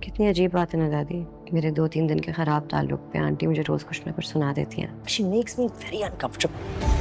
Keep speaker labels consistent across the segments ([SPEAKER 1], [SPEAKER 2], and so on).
[SPEAKER 1] कितनी अजीब बात है ना दादी। मेरे 2-3 दिन के खराब ताल्लुक पे आंटी मुझे रोज कुछ ना कुछ सुना देती हैं। She makes me very uncomfortable.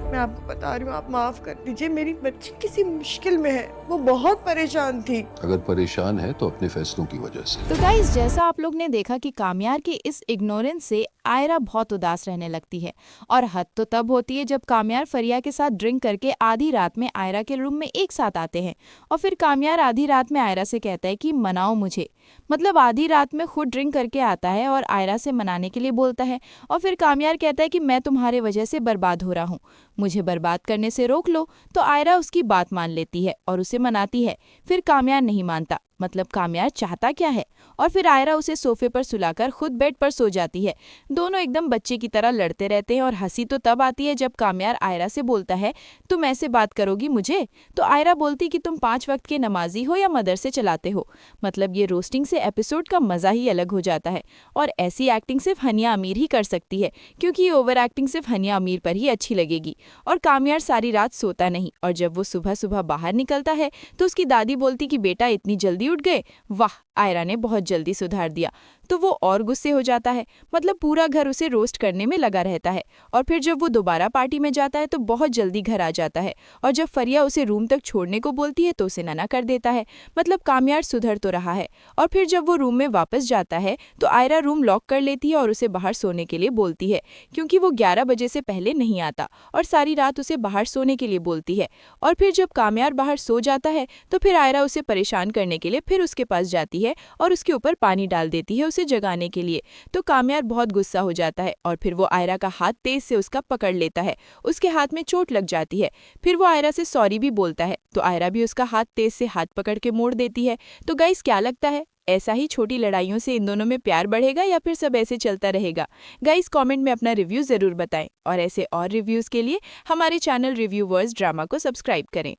[SPEAKER 2] मैं आपको बता रही हूँ, आप माफ कर दीजिए, मेरी बच्ची किसी मुश्किल में है, वो बहुत परेशान थी।
[SPEAKER 3] अगर परेशान है तो अपने फैसलों की वजह से।
[SPEAKER 4] तो गाइस, जैसा आप लोग ने देखा कि कामयार की इस इग्नोरेंस से आयरा बहुत उदास रहने लगती है। और हद तो तब होती है जब कामयार फरिया के साथ ड्रिंक करके आधी रात में आयरा के रूम में एक साथ आते हैं। और फिर कामयार आधी रात में आयरा से कहता है कि मनाओ मुझे। मतलब आधी रात में खुद ड्रिंक करके आता है और आयरा से मनाने के लिए बोलता है। और फिर कामयार कहता है कि मैं तुम्हारे वजह से बर्बाद हो रहा हूँ, मुझे बर्बाद करने से रोक लो। तो आयरा उसकी बात मान लेती है और उसे मनाती है। फिर कामयार नहीं मानता। मतलब कामयार चाहता क्या है। और फिर आयरा उसे सोफे पर सुलाकर खुद बेड पर सो जाती है। दोनों एकदम बच्चे की तरह लड़ते रहते हैं। और हंसी तो तब आती है जब कामयार आयरा से बोलता है, तुम ऐसे बात करोगी मुझे? तो आयरा बोलती कि तुम 5 वक्त के नमाजी हो या मदरसे चलाते हो। मतलब ये रोस्टिंग से एपिसोड का मजा ही अलग हो जाता है। और ऐसी एक्टिंग सिर्फ हनिया अमीर ही कर सकती है, क्योंकि ये ओवर एक्टिंग सिर्फ हनिया अमीर पर ही अच्छी लगेगी। और कामयार सारी रात सोता नहीं, और जब वो सुबह सुबह बाहर निकलता है तो उसकी दादी बोलती कि बेटा इतनी जल्दी उठ गए, वाह आयरा ने बहुत जल्दी सुधार दिया। तो वो और गुस्से हो जाता है। मतलब पूरा घर उसे रोस्ट करने में लगा रहता है। और फिर जब वो दोबारा पार्टी में जाता है तो बहुत जल्दी घर आ जाता है। और जब फरिया उसे रूम तक छोड़ने को बोलती है तो उसे मना कर देता है। मतलब कामयार सुधर तो रहा है। और फिर जब वो रूम में वापस जाता है तो आयरा रूम लॉक कर लेती है और उसे बाहर सोने के लिए बोलती है, क्योंकि वो 11 बजे से पहले नहीं आता। और सारी रात उसे बाहर सोने के लिए बोलती है। और फिर जब कामयार बाहर सो जाता है तो फिर आयरा उसे परेशान करने के लिए फिर उसके पास जाती है और उसके ऊपर पानी डाल देती है उसे जगाने के लिए। तो कामयार बहुत गुस्सा हो जाता है और फिर वो आयरा का हाथ तेज से उसका पकड़ लेता है। उसके हाथ में चोट लग जाती है। फिर वो आयरा से सॉरी भी बोलता है, तो आयरा भी उसका हाथ तेज से हाथ पकड़ के मोड़ देती है। तो गाइस, क्या लगता है, ऐसा ही छोटी लड़ाइयों से इन दोनों में प्यार बढ़ेगा या फिर सब ऐसे चलता रहेगा? गाइस, कमेंट में अपना रिव्यू जरूर बताएं। और ऐसे और रिव्यूज के लिए हमारे चैनल रिव्यूवर्स ड्रामा को सब्सक्राइब करें।